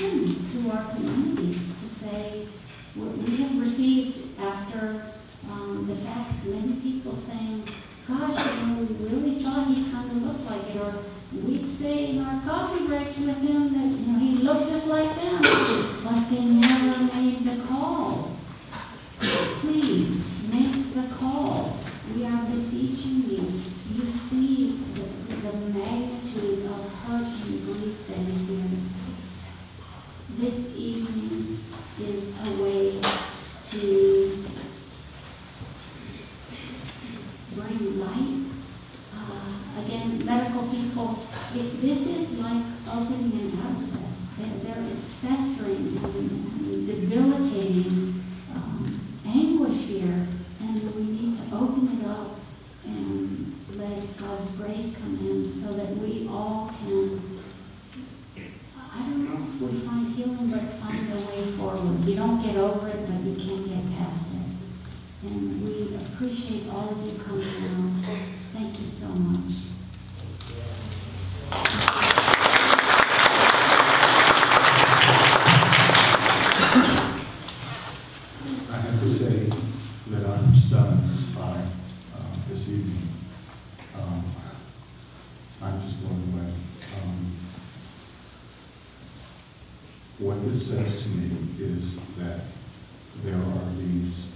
listen to our communities to say, we have received after the fact many people saying, gosh, we really thought he kind of looked like it, or we'd say in our coffee breaks with him that he looked just like them, but they never made the call. Please make the call. We are beseeching you. You see the magnitude of hurt and grief that is there. This evening is a way to bring light. Again, medical people, this is like opening an abscess. There is festering and debilitating anguish here, and we need to open it up and let God's grace come in so that we all can, I don't know if we find healing, but find a way forward. You don't get over it, but you can't get past it. And we appreciate all of you coming out. Thank you so much. I have to say that I'm stunned by this evening. I'm just blown away. What this says to me is that there are these,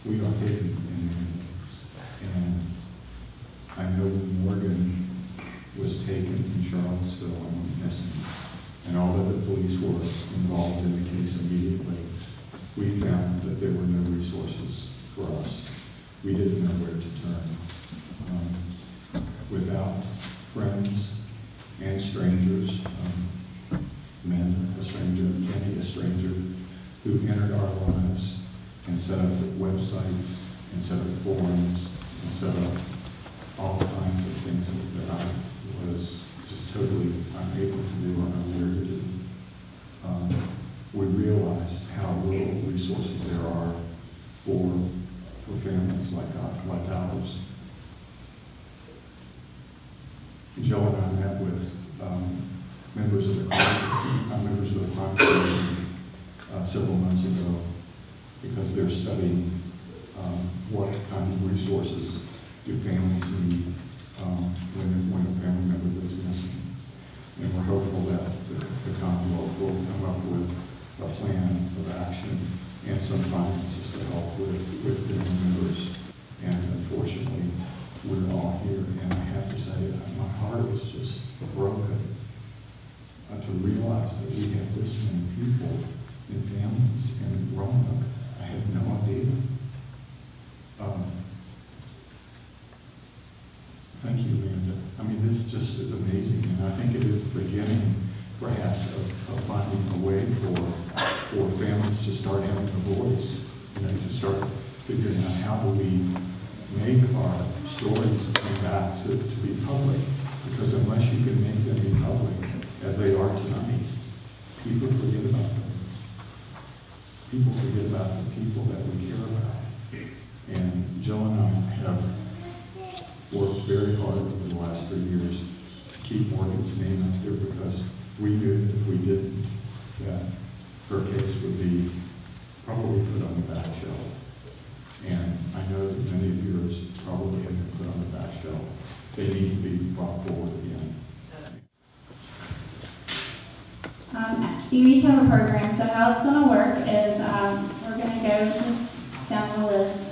we are hidden in the enemies. And I know when Morgan was taken in Charlottesville and went missing, and all of the police were involved in the case immediately, we found that there were no resources for us. We didn't know where to turn. Without friends and strangers, men, a stranger, Kenny, a stranger, who entered our lives and set up websites and set up forums and set up all kinds of things that I was just totally unable to do or unaware to do. We realized how little resources there are for families like ours. Joe and I met with members of the crime commission several months ago because they're studying what kind of resources do families need when a family member goes missing. And we're hopeful that the Commonwealth will come up with a plan of action and some finances to help with family members. And unfortunately, we're all here, and I have to say that my heart is just broken to realize that we have this many people and families in Roanoke. I had no idea. Thank you, Linda. I mean, this just is amazing, and I think it is the beginning, perhaps, of finding a way for families to start having a voice, to start figuring out how do we make our stories come back to be public, because unless you can make them be public, as they are tonight, people forget about them. People forget about the people that we care about. And Jill and I have worked very hard over the last 3 years to keep Morgan's name out there because we knew that if we didn't, that her case would be probably put on the back shelf. And I know that many of yours probably have been put on the back shelf. They need to be brought forward again. You each have a program, so how it's going to work is we're going to go just down the list.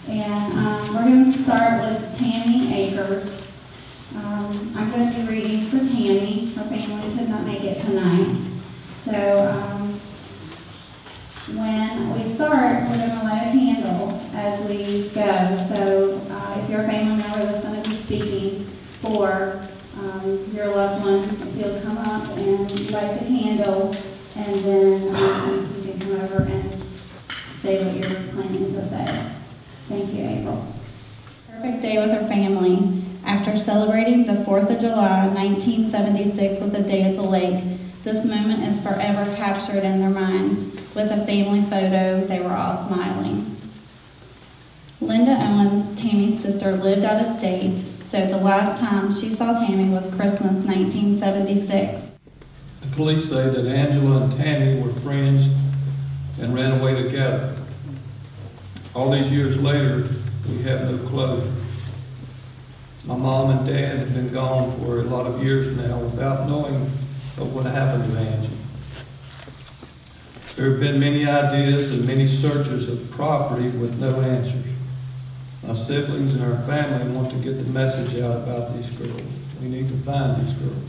And we're going to start with Tammy Akers. I'm going to be reading for Tammy. Her family could not make it tonight. So when we start, we're going to light a candle as we go. So if you're a family member that's going to be speaking for your loved one, if you'll come up and light the candle, and then you can come over and say what you're planning to say. Thank you, April. Perfect day with her family. After celebrating the 4th of July, 1976 with a day at the lake, this moment is forever captured in their minds. With a family photo, they were all smiling. Linda Owens, Tammy's sister, lived out of state, so the last time she saw Tammy was Christmas 1976. The police say that Angela and Tammy were friends and ran away together. All these years later, we have no closure. My mom and dad have been gone for a lot of years now without knowing what happened to Angie. There have been many ideas and many searches of property with no answers. My siblings and our family want to get the message out about these girls. We need to find these girls.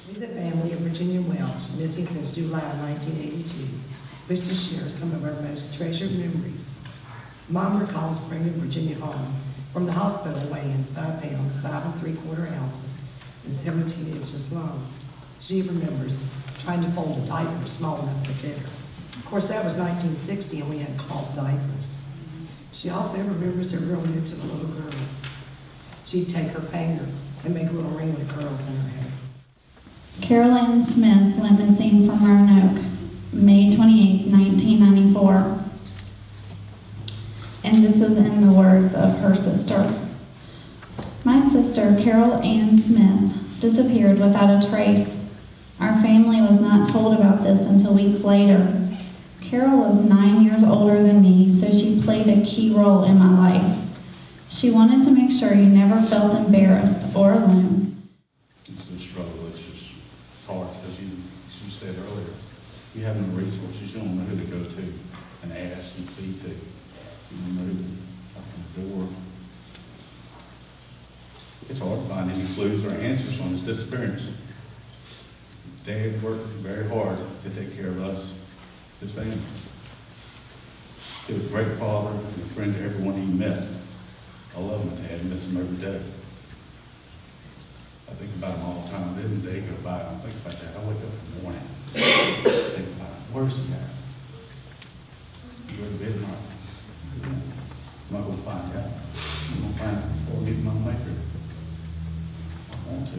We, the family of Virginia Welch, missing since July 1982, wish to share some of our most treasured memories. Mom recalls bringing Virginia home from the hospital weighing 5 pounds, 5 3/4 ounces, and 17 inches long. She remembers trying to fold a diaper small enough to fit her. Of course, that was 1960 and we had cloth diapers. She also remembers her growing into a little girl. She'd take her finger and make little ringlet curls in her hair. Carol Ann Smith went missing from Roanoke, May 28, 1994. And this is in the words of her sister. My sister, Carol Ann Smith, disappeared without a trace. Our family was not told about this until weeks later. Carol was 9 years older than me, so she played a key role in my life. She wanted to make sure you never felt embarrassed or alone. It's a struggle. It's just hard because you said earlier, you have no resources. You don't know who to go to and ask and plead to. You don't know who to knock on the door. It's hard to find any clues or answers on his disappearance. Dad worked very hard to take care of us, his family. He was a great father and a friend to everyone he met. I love my dad and miss him every day. I think about him all the time. Then the day go by, I don't think about that. I wake up in the morning, think about him. Where's he at? You go to bed tonight. I'm not going to find out. I'm going to find out before I get my maker. I want to.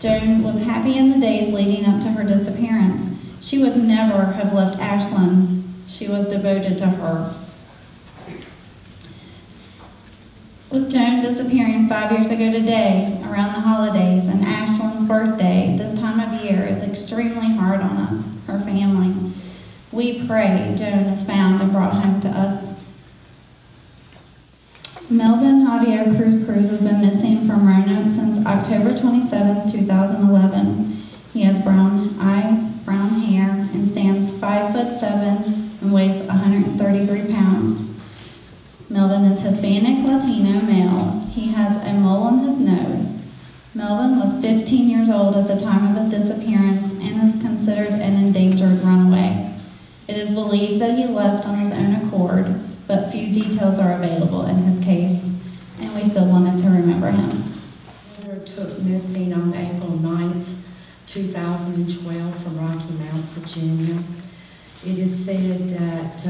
Joan was happy in the days leading up to her disappearance. She would never have left Ashland. She was devoted to her. With Joan disappearing 5 years ago today, around the holidays, and Ashland's birthday, this time of year is extremely hard on us, her family. We pray Joan is found and brought home to us. Melvin Javier Cruz has been missing from Roanoke since October 27, 2011. He has brown eyes, brown hair, and stands 5'7" and weighs 133 pounds. Melvin is Hispanic Latino male. He has a mole on his nose. Melvin was 15 years old at the time of his disappearance and is considered an endangered runaway. It is believed that he left on his own accord, but few details are available in his case, and we still wanted to remember him. He was took missing on April 9th, 2012 from Rocky Mount, Virginia. It is said that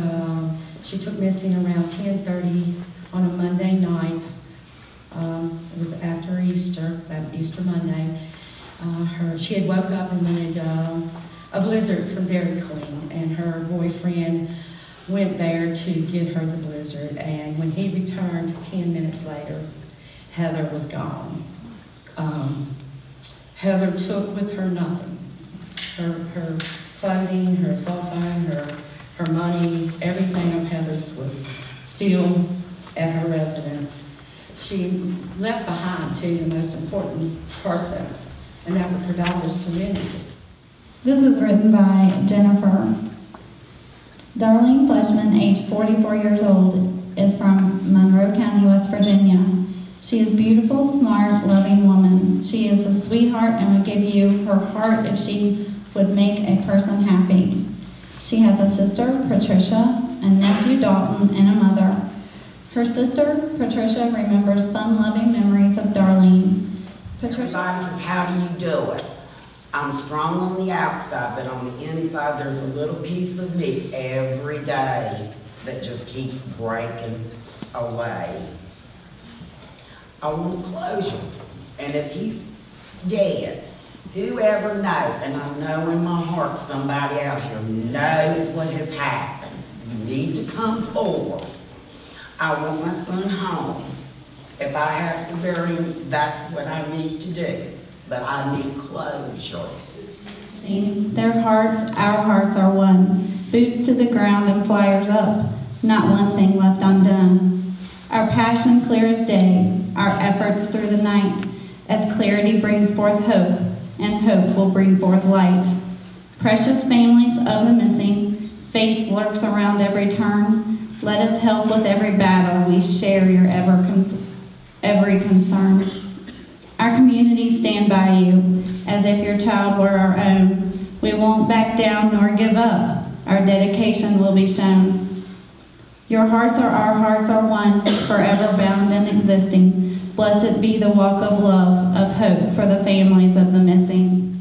she took missing around 10:30 on a Monday night. It was after Easter, that Easter Monday. She had woke up and wanted a blizzard from Dairy Queen, and her boyfriend went there to get her the blizzard, and when he returned 10 minutes later, Heather was gone. Heather took with her nothing. Her clothing, her cell phone, her money, everything of Heather's was still at her residence. She left behind, too, the most important parcel, and that was her daughter's serenity. This is written by Jennifer. Darlene Fleshman, age 44 years old, is from Monroe County, West Virginia. She is a beautiful, smart, loving woman. She is a sweetheart and would give you her heart if she would make a person happy. She has a sister, Patricia, a nephew, Dalton, and a mother. Her sister, Patricia, remembers fun-loving memories of Darlene. Patricia asks, how do you do it? I'm strong on the outside, but on the inside there's a little piece of me every day that just keeps breaking away. I want closure, and if he's dead, whoever knows, and I know in my heart somebody out here knows what has happened. You need to come forward. I want my son home. If I have to bury him, that's what I need to do. but I need closure. Their hearts, our hearts are one. Boots to the ground and flyers up. Not one thing left undone. Our passion clear as day, our efforts through the night, as clarity brings forth hope, and hope will bring forth light. Precious families of the missing, faith lurks around every turn. Let us help with every battle. We share your every concern. Our communities stand by you as if your child were our own. We won't back down nor give up. Our dedication will be shown. Your hearts are one, forever bound and existing. Blessed be the walk of love, of hope for the families of the missing.